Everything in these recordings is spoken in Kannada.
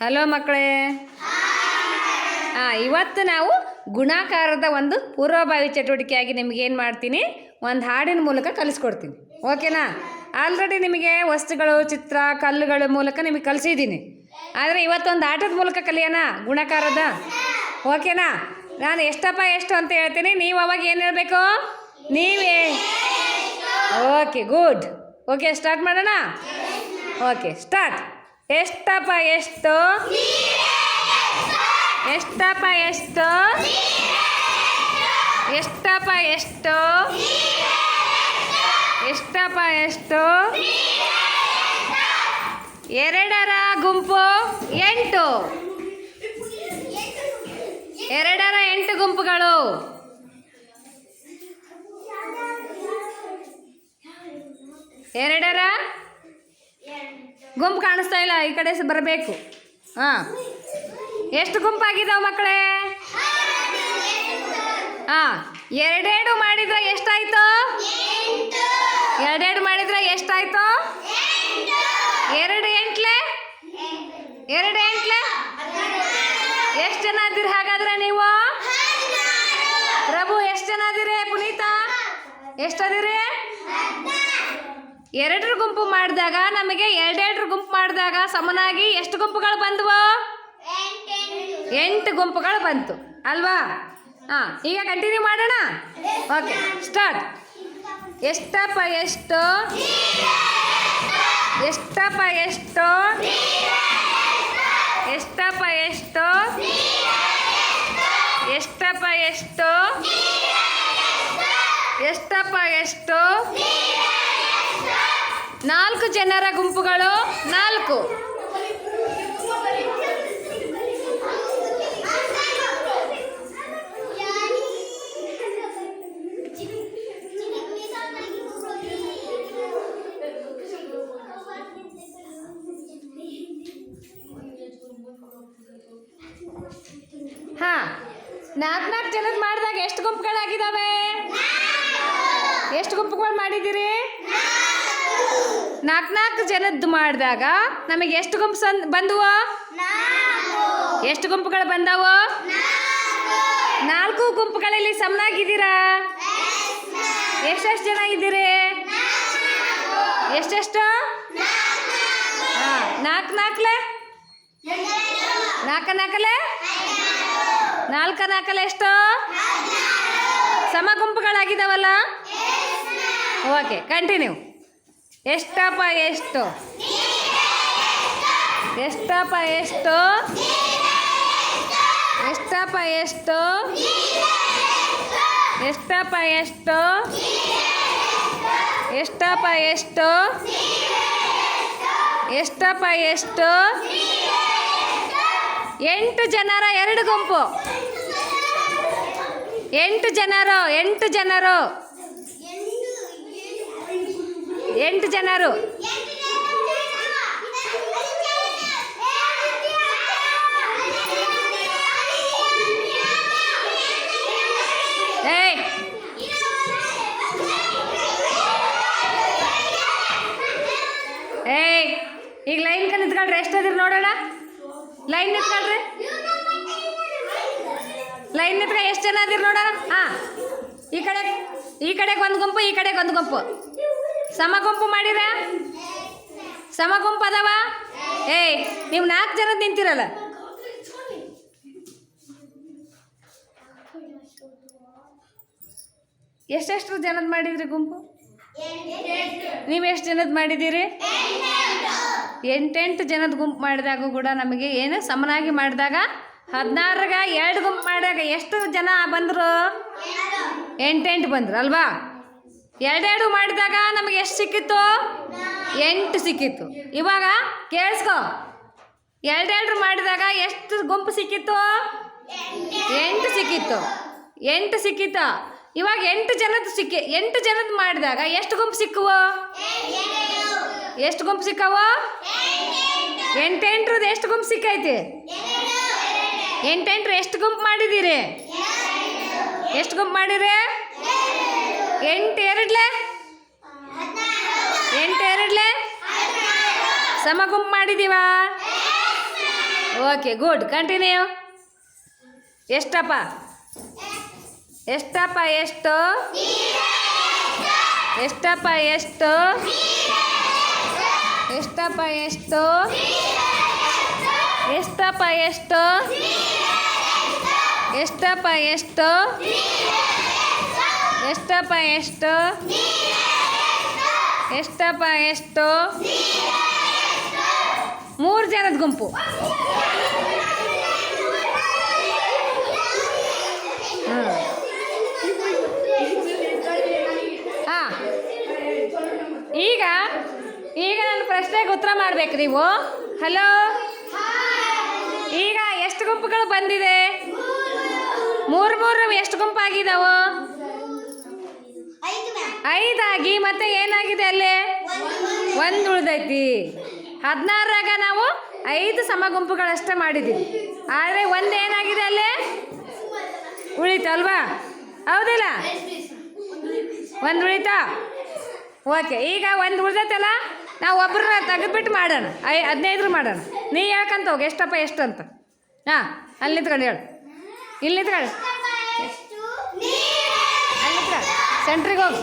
ಹಲೋ ಮಕ್ಕಳೇ. ಇವತ್ತು ನಾವು ಗುಣಾಕಾರದ ಒಂದು ಪೂರ್ವಭಾವಿ ಚಟುವಟಿಕೆಯಾಗಿ ನಿಮಗೇನು ಮಾಡ್ತೀನಿ, ಒಂದು ಹಾಡಿನ ಮೂಲಕ ಕಲಿಸ್ಕೊಡ್ತೀನಿ. ಓಕೆನಾ? ಆಲ್ರೆಡಿ ನಿಮಗೆ ವಸ್ತುಗಳು, ಚಿತ್ರ, ಕಲ್ಲುಗಳ ಮೂಲಕ ನಿಮಗೆ ಕಲಿಸಿದ್ದೀನಿ. ಆದರೆ ಇವತ್ತೊಂದು ಆಟದ ಮೂಲಕ ಕಲಿಯೋಣ ಗುಣಾಕಾರದ. ಓಕೆನಾ? ನಾನು ಎಷ್ಟಪ್ಪ ಎಷ್ಟು ಅಂತ ಹೇಳ್ತೀನಿ, ನೀವು ಅವಾಗ ಏನು ಹೇಳಬೇಕು? ನೀವೇ. Okay, good. ಓಕೆ, ಸ್ಟಾರ್ಟ್ ಮಾಡೋಣ. Okay, start. ಎಷ್ಟಪ್ಪ ಎಷ್ಟು? ಎಷ್ಟಪ್ಪ ಎಷ್ಟು? ಎಷ್ಟಪ್ಪ ಎಷ್ಟು? ಎಷ್ಟಪ್ಪ ಎಷ್ಟು? ಎರಡರ ಗುಂಪು 8. ಎರಡರ 8 ಗುಂಪುಗಳು. ಎರಡರ ಗುಂಪು ಕಾಣಿಸ್ತಾ ಇಲ್ಲ, ಈ ಕಡೆ ಬರಬೇಕು. ಎಷ್ಟು ಗುಂಪಾಗಿದ್ದಾವೆ ಮಕ್ಕಳೇ? ಎರಡೆರಡು ಮಾಡಿದ್ರೆ ಎಷ್ಟಾಯ್ತು? ಎರಡೆರಡು ಮಾಡಿದ್ರೆ ಎಷ್ಟಾಯ್ತು? 2 ಎಂಟ್ಲೆ 2 ಎಂಟ್ಲೆ ಎಷ್ಟು ಜನ ಇದ್ದೀರಿ ಹಾಗಾದ್ರೆ ನೀವು? ಪ್ರಭು, ಎಷ್ಟು ಜನ ಇದ್ದೀರಿ? ಪುನೀತ, ಎಷ್ಟದಿರಿ? 2 ಗುಂಪು ಮಾಡಿದಾಗ ನಮಗೆ 2 ಗುಂಪು ಮಾಡಿದಾಗ ಸಮನಾಗಿ ಎಷ್ಟು ಗುಂಪುಗಳು ಬಂದವು? 8 ಗುಂಪುಗಳು ಬಂತು ಅಲ್ವಾ? ಈಗ ಕಂಟಿನ್ಯೂ ಮಾಡೋಣ. Okay, start. ಎಷ್ಟಪ್ಪ ಎಷ್ಟು? ಎಷ್ಟಪ್ಪ ಎಷ್ಟು? ಎಷ್ಟಪ್ಪ ಎಷ್ಟು? ಎಷ್ಟಪ್ಪ ಎಷ್ಟು? ಎಷ್ಟಪ್ಪ ಎಷ್ಟು? 4 ಜನರ ಗುಂಪುಗಳು 4. ನಾಲ್ಕು ಜನದ ಮಾಡಿದಾಗ ಎಷ್ಟು ಗುಂಪುಗಳಾಗಿದ್ದಾವೆ? ಎಷ್ಟು ಗುಂಪುಗಳು ಮಾಡಿದ್ದೀರಿ? 4 ಜನದ್ದು ಮಾಡಿದಾಗ ನಮಗೆ ಎಷ್ಟು ಗುಂಪು ಬಂದವು? ಎಷ್ಟು ಗುಂಪುಗಳು ಬಂದವು? 4 ಗುಂಪುಗಳಲ್ಲಿ ಸಮನಾಗಿದ್ದೀರಾ? ಎಷ್ಟೆಷ್ಟು ಜನ ಇದ್ದೀರಿ? ಎಷ್ಟೆಷ್ಟು? 4 4 ಎಷ್ಟು? ಸಮ ಗುಂಪುಗಳಾಗಿದ್ದಾವಲ್ಲ? Okay, continue. ಎಷ್ಟಪ್ಪ ಎಷ್ಟು? ಎಷ್ಟಪ್ಪ ಎಷ್ಟು? ಎಷ್ಟಪ್ಪ ಎಷ್ಟು? ಎಷ್ಟಪ್ಪ ಎಷ್ಟು? ಎಷ್ಟಪ್ಪ ಎಷ್ಟು? ಎಷ್ಟಪ್ಪ ಎಷ್ಟು? 8 ಜನರ 2 ಗುಂಪು. 8 ಜನರು 8 ಜನರು 8 ಜನರು. ಈಗ ಲೈನ್ ನಿಂತ್ಕೊಳ್ರಿ. ಎಷ್ಟದಿರಿ ನೋಡೋಣ. ಲೈನ್ ನಿಂತ್ಕೊಳ್ರಿ. ಲೈನ್ ನಿಂತ್ಕ. ಎಷ್ಟು ಜನ ಅದಿರಿ ನೋಡೋಣ. ಈ ಕಡೆಗೆ ಒಂದು ಗುಂಪು, ಈ ಕಡೆಗೆ ಒಂದು ಗುಂಪು. ಸಮ ಗುಂಪು ಮಾಡಿರ? ಸಮ ಗುಂಪು ಅದಾವ? ನೀವು 4 ಜನದ ನಿಂತಿರಲ್ಲ. ಎಷ್ಟೆಷ್ಟು ಜನದ ಮಾಡಿದ್ರಿ ಗುಂಪು? ನೀವು ಎಷ್ಟು ಜನದ ಮಾಡಿದ್ದೀರಿ? 8 ಜನದ ಗುಂಪು ಮಾಡಿದಾಗ ಕೂಡ ನಮಗೆ ಏನು ಸಮನಾಗಿ ಮಾಡಿದಾಗ 16ಗೆ 2 ಗುಂಪು ಮಾಡಿದಾಗ ಎಷ್ಟು ಜನ ಬಂದರು? 8 ಬಂದರು ಅಲ್ವಾ? 2 ಮಾಡಿದಾಗ ನಮಗೆ ಎಷ್ಟು ಸಿಕ್ಕಿತ್ತು? 8 ಸಿಕ್ಕಿತ್ತು. ಇವಾಗ ಕೇಳಿಸ್ಕೊ, 2 ಮಾಡಿದಾಗ ಎಷ್ಟು ಗುಂಪು ಸಿಕ್ಕಿತ್ತು? 8 ಸಿಕ್ಕಿತ್ತು. 8 ಸಿಕ್ಕಿತ್ತು. ಇವಾಗ 8 ಜನದ 8 ಜನದ ಮಾಡಿದಾಗ ಎಷ್ಟು ಗುಂಪು ಸಿಕ್ಕವು? ಎಷ್ಟು ಗುಂಪು ಸಿಕ್ಕವು? 8 ಎಷ್ಟು ಗುಂಪು ಸಿಕ್ಕೈತಿ? 8 ಎಷ್ಟು ಗುಂಪು ಮಾಡಿದ್ದೀರಿ? ಎಷ್ಟು ಗುಂಪು ಮಾಡಿರಿ? 8 ಎರಡ್ಲೆ 8 ಎರಡ್ಲೆ ಸಮ ಗುಂಪು ಮಾಡಿದೀವಾ? Okay good continue. ಎಷ್ಟಪ್ಪ ಎಷ್ಟಪ್ಪ ಎಷ್ಟು ಎಷ್ಟಪ್ಪ ಎಷ್ಟು ಎಷ್ಟಪ್ಪ ಎಷ್ಟು ಎಷ್ಟಪ್ಪ ಎಷ್ಟು ಎಷ್ಟಪ್ಪ ಎಷ್ಟು ಎಷ್ಟಪ್ಪ ಎಷ್ಟು ಎಷ್ಟಪ್ಪ ಎಷ್ಟು 3 ಜನದ ಗುಂಪು. ಹಾಂ ಈಗ ನನ್ನ ಪ್ರಶ್ನೆಗೆ ಉತ್ತರ ಮಾಡ್ಬೇಕು ನೀವು. ಹಲೋ, ಈಗ ಎಷ್ಟು ಗುಂಪುಗಳು ಬಂದಿದೆ? 3 ಎಷ್ಟು ಗುಂಪಾಗಿದ್ದಾವೆ? 5 ಆಗಿ ಮತ್ತೆ ಏನಾಗಿದೆ ಅಲ್ಲಿ? 1 ಉಳ್ದೈತಿ. 16ರಾಗ ನಾವು 5 ಸಮ ಗುಂಪುಗಳಷ್ಟೇ ಮಾಡಿದ್ದೀವಿ. ಆದರೆ 1 ಏನಾಗಿದೆ ಅಲ್ಲಿ? ಉಳಿತಲ್ವಾ? ಹೌದಿಲ್ಲ? 1 ಉಳಿತಾ? ಓಕೆ, ಈಗ 1 ಉಳ್ದೈತಲ್ಲ, ನಾವು ಒಬ್ಬರನ್ನ ತೆಗೆದ್ಬಿಟ್ಟು ಮಾಡೋಣ. 15 ಮಾಡೋಣ. ನೀ ಹೇಳ್ಕಂತ ಹೋಗಿ ಎಷ್ಟಪ್ಪ ಎಷ್ಟು ಅಂತ. ಹಾಂ, ಅಲ್ಲಿ ನಿಂತ್ಕೊಂಡು ಹೇಳು. ಇಲ್ಲಿ ನಿಂತ್ಕೊಳ್ಳಿ, ಅಲ್ಲಿ ನಿಂತ್ಕೊಳ್ಳಿ. ಸೆಂಟ್ರಿಗೆ ಹೋಗಿ,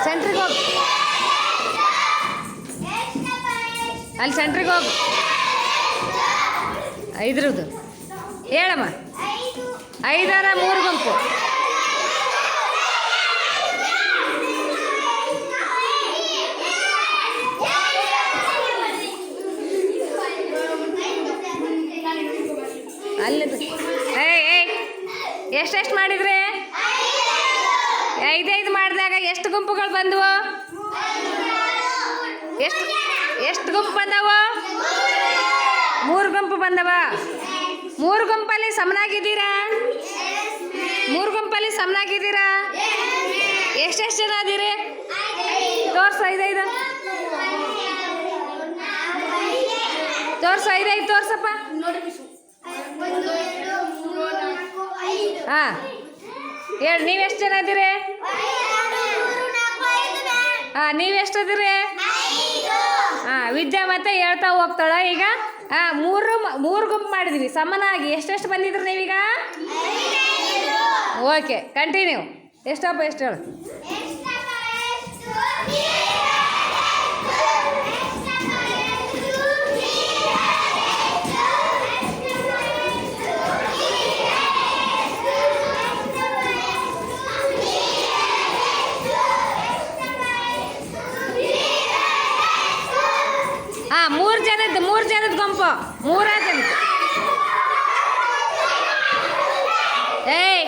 ಸೆಂಟ್ರಿಗೆ ಹೋಗಿ, ಅಲ್ಲಿ ಸೆಂಟ್ರಿಗೆ ಹೋಗು. 5ರದ್ದು ಹೇಳಮ್ಮ. 5ರ 3 ಗುಂಪು. ಅಲ್ಲಿ ಎಷ್ಟೆಷ್ಟು ಮಾಡಿದ್ರೆ? 5 ಮಾಡಿದಾಗ ಎಷ್ಟು ಗುಂಪುಗಳು ಬಂದವು? ಎಷ್ಟು ಗುಂಪು ಬಂದವು? 3 ಗುಂಪು ಬಂದವ. 3 ಗುಂಪಲ್ಲಿ ಸಮನಾಗಿದ್ದೀರಾ? 3 ಗುಂಪಲ್ಲಿ ಸಮನಾಗಿದ್ದೀರಾ? ಎಷ್ಟೆಷ್ಟು ಜನ ಅದೀರಿ? ತೋರ್ಸು. 5 ತೋರ್ಸು. 5 ತೋರ್ಸಪ್ಪ. ಹಾಂ ಹೇಳಿ, ನೀವೆಷ್ಟು ಜನ ಇದ್ದೀರಿ? ಹಾಂ, ನೀವೆಷ್ಟು ಅದೀರಿ? ಹಾಂ, ವಿದ್ಯಾ ಮತ್ತೆ ಹೇಳ್ತಾ ಹೋಗ್ತಾಳ. ಈಗ 3 ಗುಂಪು ಮಾಡಿದ್ವಿ ಸಮನಾಗಿ. ಎಷ್ಟೆಷ್ಟು ಬಂದಿದ್ರಿ ನೀವೀಗ? Okay, continue. ಎಷ್ಟಪ್ಪ ಎಷ್ಟು ಹೇಳು? ಹಾಂ, 3 ಜನದ ಗುಂಪು. 3 ಜನ. ಏಯ್,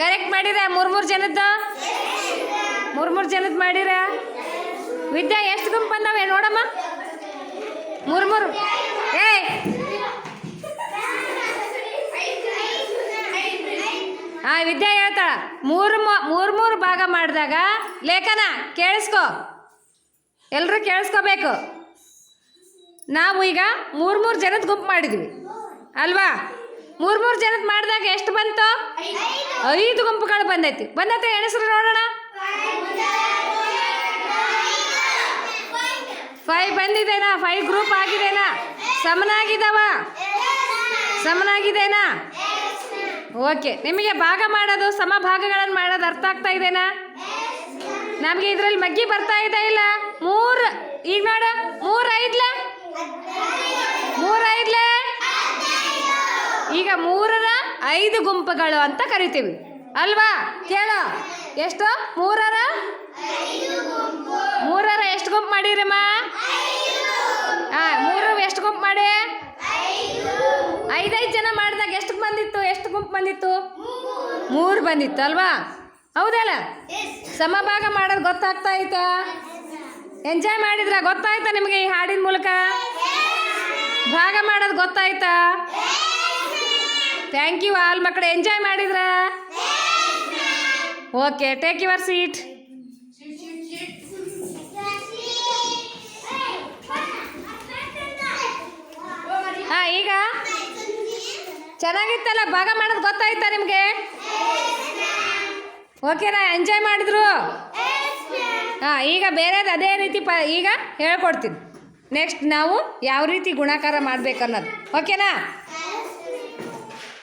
ಕರೆಕ್ಟ್ ಮಾಡಿರ? 3 ಜನದ್ದು 3 ಜನದ್ದು ಮಾಡಿರ? ವಿದ್ಯಾ ಎಷ್ಟು ಗುಂಪು ಬಂದಾವೆ ನೋಡಮ್ಮ? 3. ಏಯ್, ಹಾಂ, ವಿದ್ಯಾ ಹೇಳ್ತಾಳ. 3 ಭಾಗ ಮಾಡಿದಾಗ ಲೇಖನ ಕೇಳಿಸ್ಕೊ, ಎಲ್ಲರೂ ಕೇಳಿಸ್ಕೋಬೇಕು. ನಾವು ಈಗ 3 ಜನದ ಗುಂಪು ಮಾಡಿದ್ವಿ ಅಲ್ವಾ? 3 ಜನದ ಮಾಡಿದಾಗ ಎಷ್ಟು ಬಂತು? 5 ಗುಂಪುಗಳು ಬಂದೈತಿ. ಎಣಿಸ್ರು ನೋಡೋಣ. 5 ಬಂದಿದ್ದೇನಾ? 5 ಗ್ರೂಪ್ ಆಗಿದೇನಾ? ಸಮನಾಗಿದೇನಾ? ಓಕೆ, ನಿಮಗೆ ಭಾಗ ಮಾಡೋದು, ಸಮ ಭಾಗಗಳನ್ನು ಮಾಡೋದು ಅರ್ಥ ಆಗ್ತಾ ಇದೆನಾ? ನಮಗೆ ಇದರಲ್ಲಿ ಮಗ್ಗಿ ಬರ್ತಾ ಇದೆ ಇಲ್ಲ? 3 ಈಗ ನೋಡ, 3 5 ಈಗ 3ರ 5 ಗುಂಪುಗಳು ಅಂತ ಕರಿತೀವಿ ಅಲ್ವಾ? ಕೇಳೋ, ಎಷ್ಟು? 3ರ ಎಷ್ಟು ಗುಂಪು ಮಾಡಿರಮ್ಮ? ಹಾಂ, 3 ಎಷ್ಟು ಗುಂಪು ಮಾಡಿ? 5 ಜನ ಮಾಡಿದಾಗ ಎಷ್ಟು ಗುಂಪು ಬಂದಿತ್ತು? 3 ಬಂದಿತ್ತು ಅಲ್ವಾ? ಹೌದಲ್ಲ? ಸಮಭಾಗ ಮಾಡೋದು ಗೊತ್ತಾಗ್ತಾ ಐತಾ? ಎಂಜಾಯ್ ಮಾಡಿದ್ರ? ಗೊತ್ತಾಯ್ತಾ ನಿಮಗೆ ಈ ಹಾಡಿನ ಮೂಲಕ? ಭಾಗ ಮಾಡೋದು ಗೊತ್ತಾಯ್ತಾ? ಥ್ಯಾಂಕ್ ಯು ಆಲ್ ಮಕ್ಕಳು. ಎಂಜಾಯ್ ಮಾಡಿದ್ರ? Okay, take your seat. ಹಾಂ, ಈಗ ಚೆನ್ನಾಗಿತ್ತಲ್ಲ? ಭಾಗ ಮಾಡೋದು ಗೊತ್ತಾಯ್ತಾ ನಿಮಗೆ? ಓಕೆನಾ? ಎಂಜಾಯ್ ಮಾಡಿದ್ರು? ಹಾಂ ಈಗ ಬೇರೆದು ಅದೇ ರೀತಿ ಈಗ ಹೇಳ್ಕೊಡ್ತೀನಿ. ನೆಕ್ಸ್ಟ್ ನಾವು ಯಾವ ರೀತಿ ಗುಣಾಕಾರ ಮಾಡಬೇಕನ್ನೋದು. ಓಕೆನಾ?